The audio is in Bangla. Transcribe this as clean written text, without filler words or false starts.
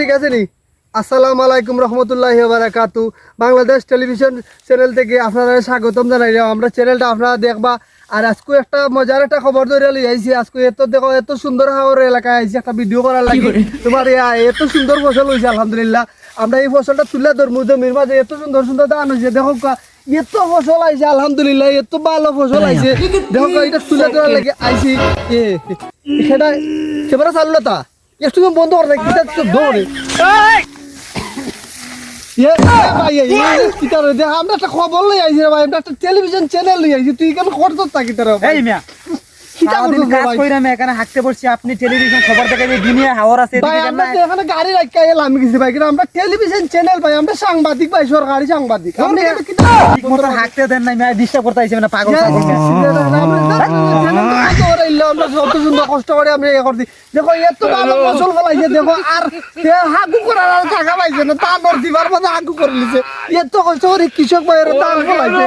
ঠিক আছে নি। আসসালামু আলাইকুম রহমতুল্লাহি ওয়া বারাকাতু। বাংলাদেশ টেলিভিশন চ্যানেল থেকে আপনারা স্বাগতম জানাই। আমরা চ্যানেলটা আপনারা দেখবা। আর আজকে একটা মজার একটা খবর ধরে লই আইছি। আজকে এত দেখো এত সুন্দর হাওর এলাকায় আইছি একটা ভিডিও করার লাগে। তোমার এত সুন্দর ফসল হয়েছে আলহামদুলিল্লাহ। আমরা এই ফসলটা তুলে ধরবো জমির মাঝে। এত সুন্দর সুন্দর ধান হয়েছে দেখো, এত ফসল আইছে আলহামদুলিল্লাহ, এত ভালো ফসল আইছে দেখো। এটা তুলে ধরার লাগে আইছি। সেটা সেবারে চালু না তা একটু বন্ধ করে কি দৌড়ে আমরা একটা খবর লই আইছি ভাই, আমরা একটা টেলিভিশন চ্যানেল লই আইছি। তুই কেন করতে থাকি তোর এই মিয়া সারাদিন কাজ কইরা আমি এখানে হাঁটতে পড়ছি, আপনি টেলিভিশন খবর দেখাই দুনিয়া হাওর আছে ভাই। আমরা এখানে গাড়ি রাখা এলাম আমি কিছু ভাই, কিন্তু আমরা টেলিভিশন চ্যানেল ভাই, আমরা সাংবাদিক ভাই, সরকারি সাংবাদিক। আমরা ঠিক মতো হাঁটতে দেন নাই, মিয়া ডিস্টার্ব করতে আইছে না পাগল আমরা যত সুন্দর কষ্ট করে আমরা ইয়ে করছি দেখো, এত ভালো ফসল ফলাইছে দেখো। আর হাগু করার আর টাকা পাইছে না, তা দিবার মধ্যে হাগু করে নিছে। এত কষ্ট করে কৃষক ভাইয়ের ধান ফলাইছে।